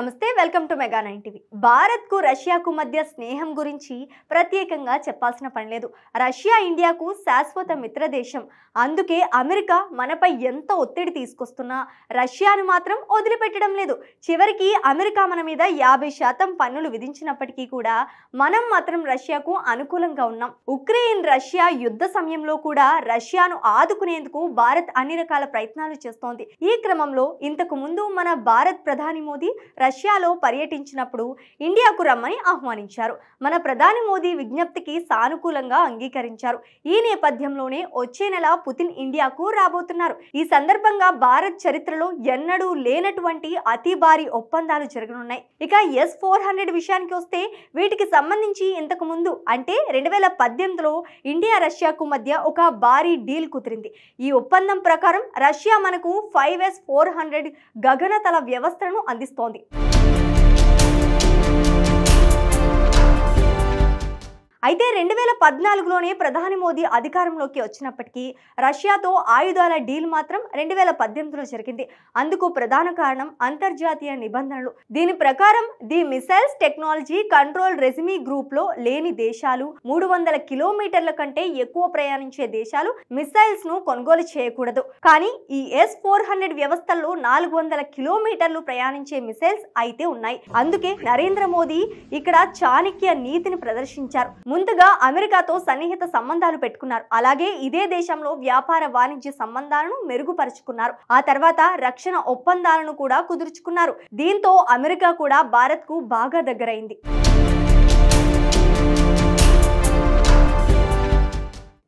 నమస్తే, welcome to mega 9 TV. భారత్కు రష్యాకు మధ్య స్నేహం గురించి ప్రత్యేకంగా చెప్పాల్సిన పని లేదు. రష్యా ఇండియాకు శాశ్వత మిత్ర దేశం. అందుకే అమెరికా మనపై ఎంత ఒత్తిడి తీసుకొస్తున్నా రష్యాను మాత్రం వదిలిపెట్టడం లేదు. చివరికి అమెరికా మన మీద 50% పన్నులు విధించినప్పటికీ కూడా మనం మాత్రం రష్యాకు అనుకూలంగా ఉన్నాం. ఉక్రెయిన్ రష్యా యుద్ధ సమయంలో కూడా రష్యాను ఆదుకునేందుకు భారత్ అన్ని రకాల ప్రయత్నాలు చేస్తోంది. ఈ క్రమంలో ఇంతకు ముందు మన భారత్ ప్రధాని మోదీ రష్యాలో పర్యటించినప్పుడు ఇండియాకు రమ్మని ఆహ్వానించారు. మన ప్రధాని మోదీ విజ్ఞప్తికి సానుకూలంగా అంగీకరించారు. ఈ నేపథ్యంలోనే వచ్చే నెల పుతిన్ ఇండియాకు రాబోతున్నారు. ఈ సందర్భంగా భారత్ చరిత్రలో ఎన్నడూ లేనటువంటి అతి భారీ ఒప్పందాలు జరగనున్నాయి. ఇక S-400 విషయానికి వస్తే వీటికి సంబంధించి ఇంతకు ముందు అంటే 2018లో ఇండియా రష్యాకు మధ్య ఒక భారీ డీల్ కుదిరింది. ఈ ఒప్పందం ప్రకారం రష్యా మనకు 5S-400 గగనతల వ్యవస్థను అందిస్తోంది. అయితే 2014లోనే ప్రధాని మోదీ అధికారంలోకి వచ్చినప్పటికీ రష్యాతో ఆయుధాల డీల్ మాత్రం 2018లో జరిగింది. అందుకు ప్రధాన కారణం అంతర్జాతీయ నిబంధనలు. దీని ప్రకారం the missiles technology control regime group లో లేని దేశాలు, 300 కిలోమీటర్ల కంటే ఎక్కువ ప్రయాణించే దేశాలు మిసైల్స్ ను కొనుగోలు చేయకూడదు. కానీ ఈ S-400 వ్యవస్థల్లో 400 కిలోమీటర్లు ప్రయాణించే మిసైల్స్ అయితే ఉన్నాయి. అందుకే నరేంద్ర మోదీ ఇక్కడ చాణక్య నీతిని ప్రదర్శించారు. ముందుగా అమెరికాతో సన్నిహిత సంబంధాలు పెట్టుకున్నారు. అలాగే ఇదే దేశంలో వ్యాపార వాణిజ్య సంబంధాలను మెరుగుపరుచుకున్నారు. ఆ తర్వాత రక్షణ ఒప్పందాలను కూడా కుదుర్చుకున్నారు. దీంతో అమెరికా కూడా భారత్కు బాగా దగ్గరైంది.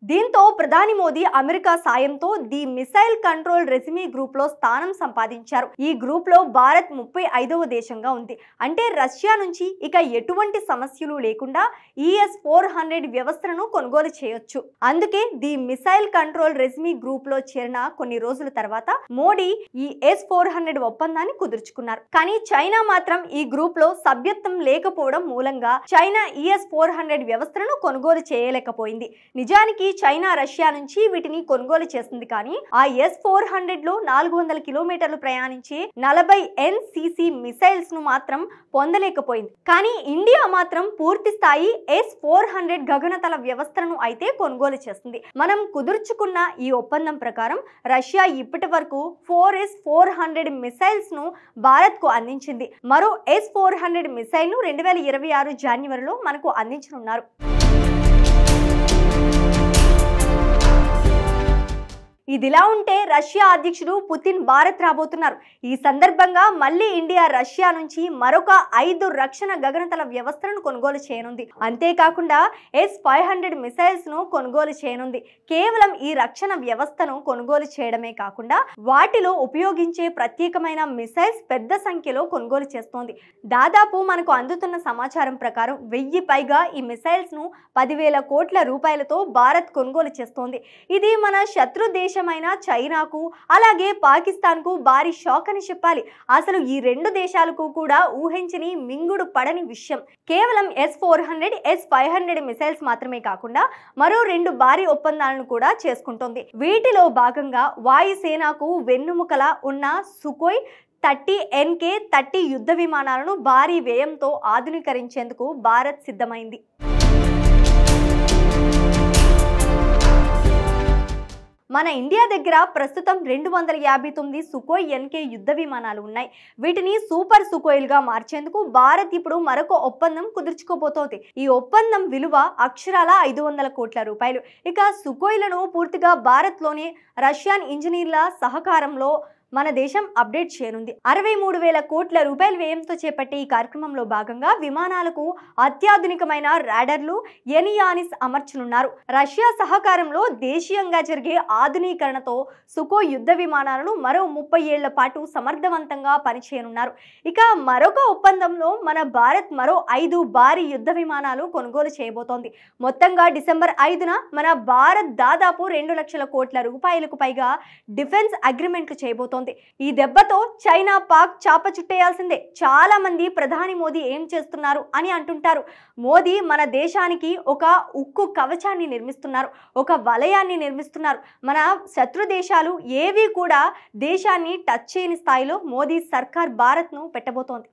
దీంతో ప్రధాని మోదీ అమెరికా సాయంతో the missile control regime group లో స్థానం సంపాదించారు. ఈ గ్రూప్ లో భారత్ 35వ దేశంగా ఉంది. అంటే రష్యా నుంచి ఇక ఎటువంటి సమస్యలు లేకుండా ఈ S-400 వ్యవస్థను కొనుగోలు చేయొచ్చు. అందుకే the missile control regime group లో చేరిన కొన్ని రోజుల తర్వాత మోడీ ఈ S-400 ఒప్పందాన్ని కుదుర్చుకున్నారు. కానీ చైనా మాత్రం ఈ గ్రూప్ లో సభ్యత్వం లేకపోవడం మూలంగా చైనా ఈ S-400 వ్యవస్థను కొనుగోలు చేయలేకపోయింది. నిజానికి చైనా రష్యా నుంచి వీటిని కొనుగోలు చేస్తుంది. కానీ ఆ S-400లో 400 కిలోమీటర్లు ప్రయాణించే 40 NCC మిసైల్స్ ను మాత్రం పొందలేకపోయింది. కానీ ఇండియా మాత్రం పూర్తి స్థాయి S-400 గగనతల వ్యవస్థను అయితే కొనుగోలు చేస్తుంది. మనం కుదుర్చుకున్న ఈ ఒప్పందం ప్రకారం రష్యా ఇప్పటి వరకు 4S-400 మిసైల్స్ ను భారత్ కు అందించింది. మరో S-400 మిసైల్ ను 2026 జనవరిలో మనకు అందించనున్నారు. ఇదిలా ఉంటే రష్యా అధ్యక్షుడు పుతిన్ భారత్ రాబోతున్నారు. ఈ సందర్భంగా మళ్ళీ ఇండియా రష్యా నుంచి మరొక 5 రక్షణ గగనతల వ్యవస్థలను కొనుగోలు చేయనుంది. అంతేకాకుండా S-500 మిసైల్స్ ను కొనుగోలు చేయనుంది. కేవలం ఈ రక్షణ వ్యవస్థను కొనుగోలు చేయడమే కాకుండా వాటిలో ఉపయోగించే ప్రత్యేకమైన మిసైల్స్ పెద్ద సంఖ్యలో కొనుగోలు చేస్తోంది. దాదాపు మనకు అందుతున్న సమాచారం ప్రకారం 1000 పైగా ఈ మిసైల్స్ ను 10,000 కోట్ల రూపాయలతో భారత్ కొనుగోలు చేస్తోంది. ఇది మన శత్రు దేశమైన చైనాకు అలాగే పాకిస్తాన్ కు భారీ షాక్ అని చెప్పాలి. అసలు ఈ రెండు దేశాలకు కూడా ఊహించని మింగుడు పడని విషయం. కేవలం S-400 S-500 మిసైల్స్ మాత్రమే కాకుండా మరో 2 భారీ ఒప్పందాలను కూడా చేసుకుంటోంది. వీటిలో భాగంగా వాయుసేనకు వెన్నుముకలా ఉన్న సుఖోయ్ 30 NK-30 యుద్ధ విమానాలను భారీ వ్యయంతో ఆధునీకరించేందుకు భారత్ సిద్ధమైంది. మన ఇండియా దగ్గర ప్రస్తుతం 259 సుఖోయ్ NK యుద్ధ విమానాలు ఉన్నాయి. వీటిని సూపర్ సుఖోయ్లుగా మార్చేందుకు భారత్ ఇప్పుడు మరొక ఒప్పందం కుదుర్చుకోబోతోంది. ఈ ఒప్పందం విలువ అక్షరాల 500 కోట్ల రూపాయలు. ఇక సుఖోయ్లను పూర్తిగా భారత్లోనే రష్యన్ ఇంజనీర్ల సహకారంలో మన దేశం అప్డేట్ చేయనుంది. 63,000 కోట్ల రూపాయల వ్యయంతో చేపట్టే ఈ కార్యక్రమంలో భాగంగా విమానాలకు అత్యాధునికమైన రాడర్లు ఎనియానిస్ అమర్చనున్నారు. రష్యా సహకారంలో దేశీయంగా జరిగే ఆధునీకరణతో సుఖోయ్ యుద్ధ విమానాలను మరో 30 ఏళ్ల పాటు సమర్థవంతంగా పనిచేయనున్నారు. ఇక మరొక ఒప్పందంలో మన భారత్ మరో 5 భారీ యుద్ధ విమానాలు కొనుగోలు చేయబోతోంది. మొత్తంగా డిసెంబర్ 5న మన భారత్ దాదాపు 2 లక్షల కోట్ల రూపాయలకు పైగా డిఫెన్స్ అగ్రిమెంట్లు చేయబోతోంది. ఈ దెబ్బతో చైనా పాక్ చాప చుట్టేయాల్సిందే. చాలా మంది ప్రధాని మోదీ ఏం చేస్తున్నారు అని అంటుంటారు. మోదీ మన దేశానికి ఒక ఉక్కు కవచాన్ని నిర్మిస్తున్నారు, ఒక వలయాన్ని నిర్మిస్తున్నారు. మన శత్రు దేశాలు ఏవి కూడా దేశాన్ని టచ్ చేయని స్థాయిలో మోదీ సర్కార్ భారత్ను పెట్టబోతోంది.